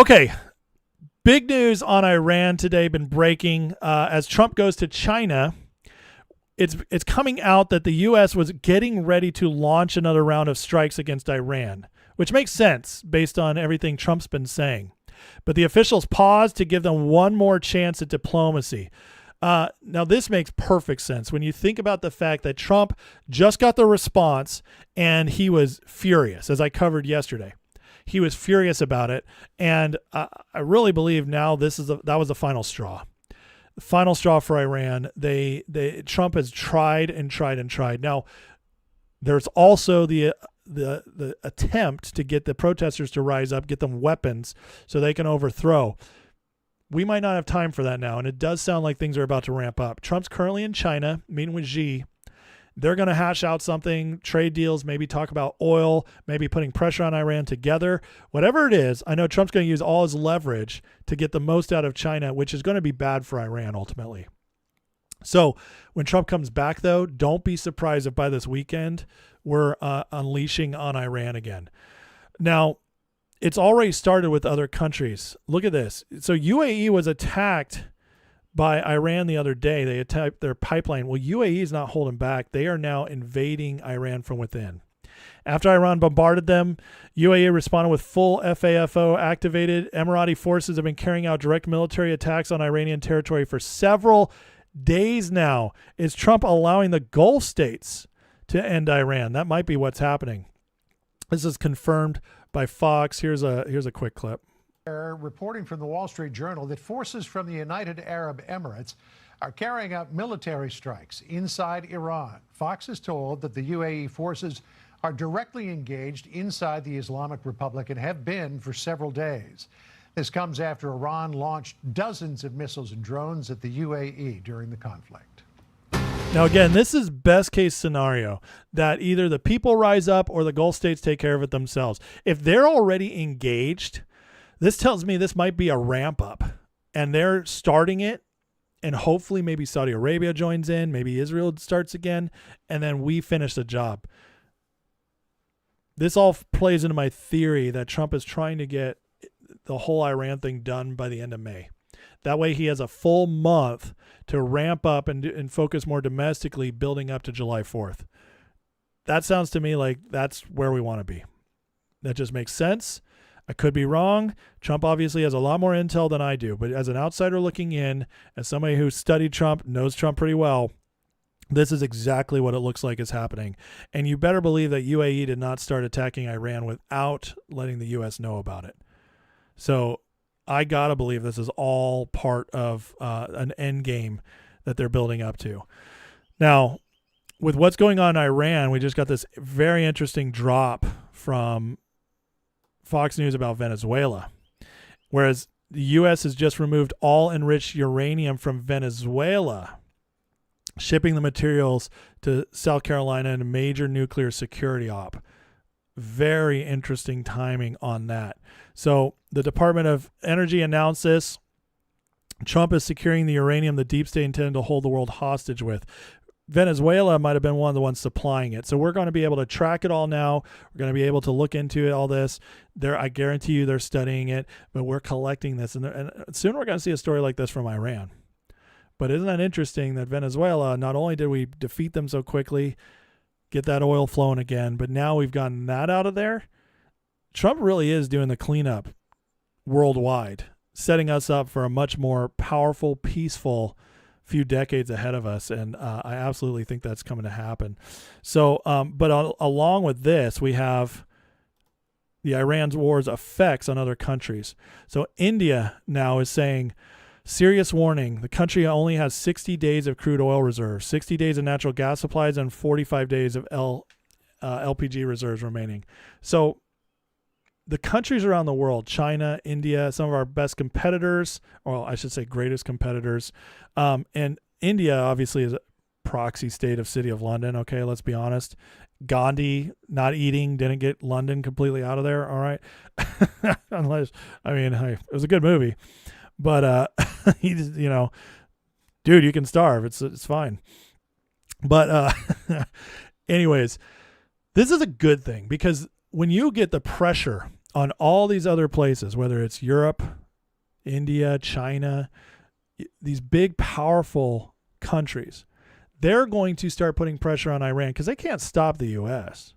Okay, big news on Iran today been breaking as Trump goes to China. It's coming out that the U.S. was getting ready to launch another round of strikes against Iran, which makes sense based on everything Trump's been saying. But the officials paused to give them one more chance at diplomacy. Now, this makes perfect sense when you think about the fact that Trump just got the response and he was furious, as I covered yesterday. He was furious about it, and I really believe now that was the final straw. The final straw for Iran. Trump has tried and tried and tried. Now, there's also the attempt to get the protesters to rise up, get them weapons so they can overthrow. We might not have time for that now, and it does sound like things are about to ramp up. Trump's currently in China, meeting with Xi. They're going to hash out something, trade deals, maybe talk about oil, maybe putting pressure on Iran together. Whatever it is, I know Trump's going to use all his leverage to get the most out of China, which is going to be bad for Iran ultimately. So when Trump comes back, though, don't be surprised if by this weekend we're unleashing on Iran again. Now, it's already started with other countries. Look at this. So UAE was attacked by Iran the other day. They attacked their pipeline. Well, UAE is not holding back. They are now invading Iran from within. After Iran bombarded them, UAE responded with full FAFO activated. Emirati forces have been carrying out direct military attacks on Iranian territory for several days now. Is Trump allowing the Gulf states to end Iran? That might be what's happening. This is confirmed by Fox. Here's a quick clip. Reporting from the Wall Street Journal that forces from the United Arab Emirates are carrying out military strikes inside Iran. Fox is told that the UAE forces are directly engaged inside the Islamic Republic and have been for several days. This comes after Iran launched dozens of missiles and drones at the UAE during the conflict. Now, again, this is best case scenario that either the people rise up or the Gulf states take care of it themselves. If they're already engaged, this tells me this might be a ramp up and they're starting it, and hopefully maybe Saudi Arabia joins in, maybe Israel starts again, and then we finish the job. This all plays into my theory that Trump is trying to get the whole Iran thing done by the end of May. That way he has a full month to ramp up and focus more domestically, building up to July 4th. That sounds to me like that's where we want to be. That just makes sense. I could be wrong. Trump obviously has a lot more intel than I do, but as an outsider looking in, as somebody who studied Trump, knows Trump pretty well, this is exactly what it looks like is happening. And you better believe that UAE did not start attacking Iran without letting the U.S. know about it. So I got to believe this is all part of an end game that they're building up to. Now, with what's going on in Iran, we just got this very interesting drop from Fox News about Venezuela, whereas the U.S. has just removed all enriched uranium from Venezuela, shipping the materials to South Carolina in a major nuclear security op. Very interesting timing on that. So the Department of Energy announced this. Trump is securing the uranium the deep state intended to hold the world hostage with. Venezuela might have been one of the ones supplying it. So we're going to be able to track it all now. We're going to be able to look into all this. I guarantee you they're studying it, but we're collecting this. And soon we're going to see a story like this from Iran. But isn't that interesting that Venezuela, not only did we defeat them so quickly, get that oil flowing again, but now we've gotten that out of there. Trump really is doing the cleanup worldwide, setting us up for a much more powerful, peaceful few decades ahead of us, and I absolutely think that's coming to happen. So, but along with this, we have the Iran's war's effects on other countries. So India now is saying, serious warning, the country only has 60 days of crude oil reserves, 60 days of natural gas supplies, and 45 days of LPG reserves remaining. So the countries around the world, China, India, some of our best competitors, or I should say greatest competitors, and India obviously is a proxy state of City of London. Okay, let's be honest. Gandhi not eating didn't get London completely out of there. All right. Unless, I mean, hey, it was a good movie, but he just, dude, you can starve. It's fine. But anyways, this is a good thing because when you get the pressure on all these other places, whether it's Europe, India, China, these big, powerful countries, they're going to start putting pressure on Iran because they can't stop the U.S.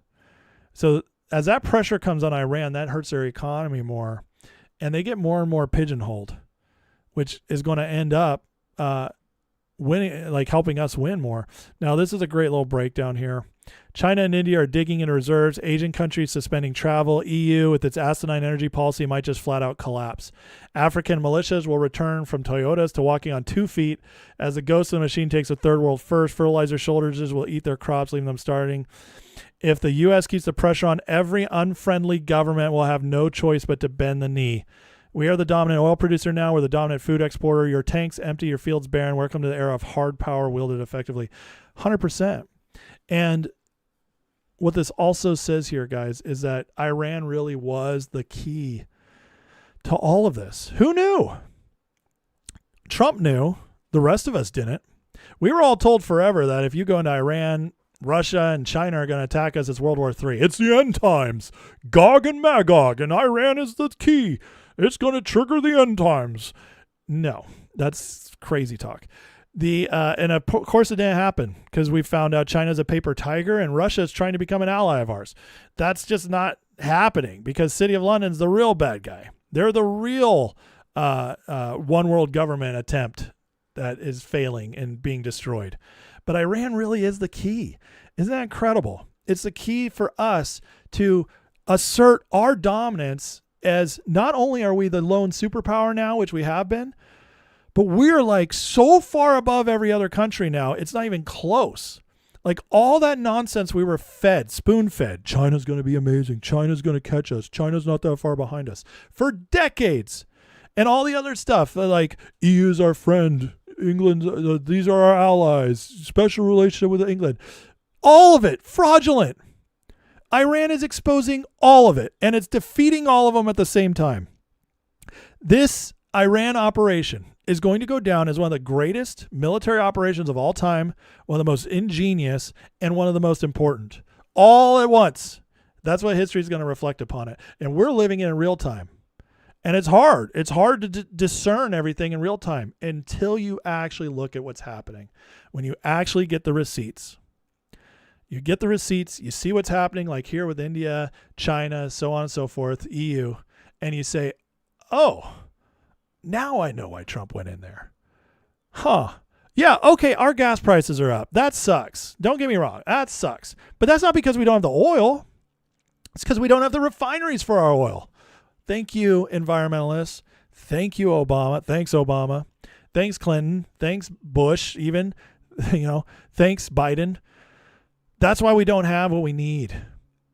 So as that pressure comes on Iran, that hurts their economy more, and they get more and more pigeonholed, which is going to end up winning, like helping us win more. Now, this is a great little breakdown here. China and India are digging into reserves. Asian countries suspending travel. EU, with its asinine energy policy, might just flat out collapse. African militias will return from Toyotas to walking on 2 feet as the ghost of the machine takes a third world first. Fertilizer shortages will eat their crops, leaving them starving. If the U.S. keeps the pressure on, every unfriendly government will have no choice but to bend the knee. We are the dominant oil producer now. We're the dominant food exporter. Your tanks empty, your fields barren. Welcome to the era of hard power wielded effectively. 100%. And what this also says here, guys, is that Iran really was the key to all of this. Who knew? Trump knew. The rest of us didn't. We were all told forever that if you go into Iran, Russia and China are going to attack us, it's World War III. It's the end times. Gog and Magog, and Iran is the key. It's going to trigger the end times. No, that's crazy talk. And of course it didn't happen because we found out China's a paper tiger and Russia is trying to become an ally of ours. That's just not happening because City of London's the real bad guy. They're the real one world government attempt that is failing and being destroyed. But Iran really is the key. Isn't that incredible? It's the key for us to assert our dominance as not only are we the lone superpower now, which we have been, but we're like so far above every other country now, it's not even close. Like all that nonsense we were fed, spoon-fed. China's going to be amazing. China's going to catch us. China's not that far behind us for decades. And all the other stuff, like EU's our friend. England, these are our allies. Special relationship with England. All of it fraudulent. Iran is exposing all of it, and it's defeating all of them at the same time. This Iran operation is going to go down as one of the greatest military operations of all time, one of the most ingenious, and one of the most important. All at once. That's what history is going to reflect upon it. And we're living in real time. And it's hard. It's hard to discern everything in real time until you actually look at what's happening. When you actually get the receipts. You get the receipts, you see what's happening, like here with India, China, so on and so forth, EU, and you say, oh, now I know why Trump went in there. Huh. Yeah, okay, our gas prices are up. That sucks. Don't get me wrong. That sucks. But that's not because we don't have the oil. It's because we don't have the refineries for our oil. Thank you, environmentalists. Thank you, Obama. Thanks, Obama. Thanks, Clinton. Thanks, Bush, even. Thanks, Biden. That's why we don't have what we need.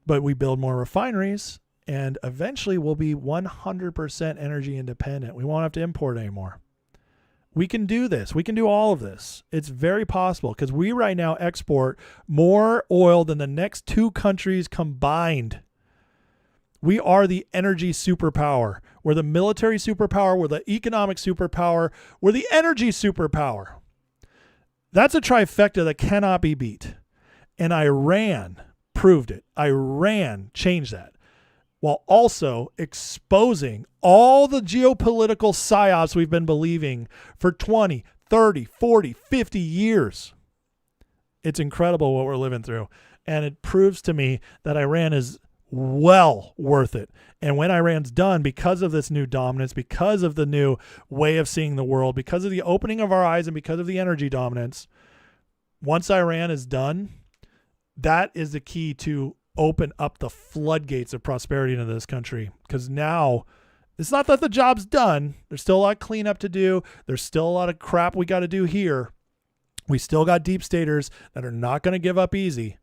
But we build more refineries, and eventually we'll be 100% energy independent. We won't have to import anymore. We can do this. We can do all of this. It's very possible because we right now export more oil than the next 2 countries combined. We are the energy superpower. We're the military superpower. We're the economic superpower. We're the energy superpower. That's a trifecta that cannot be beat. And Iran proved it. Iran changed that while also exposing all the geopolitical psyops we've been believing for 20, 30, 40, 50 years. It's incredible what we're living through. And it proves to me that Iran is well worth it. And when Iran's done, because of this new dominance, because of the new way of seeing the world, because of the opening of our eyes and because of the energy dominance, once Iran is done, that is the key to open up the floodgates of prosperity into this country. Because now it's not that the job's done. There's still a lot of cleanup to do. There's still a lot of crap we got to do here. We still got deep staters that are not going to give up easy.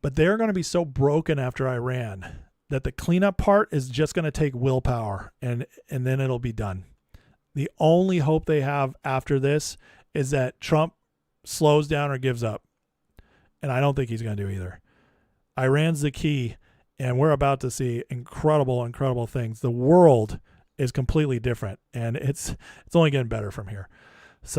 But they're going to be so broken after Iran that the cleanup part is just going to take willpower and then it'll be done. The only hope they have after this is that Trump slows down or gives up. And I don't think he's going to do either. Iran's the key, and we're about to see incredible, incredible things. The world is completely different, and it's only getting better from here.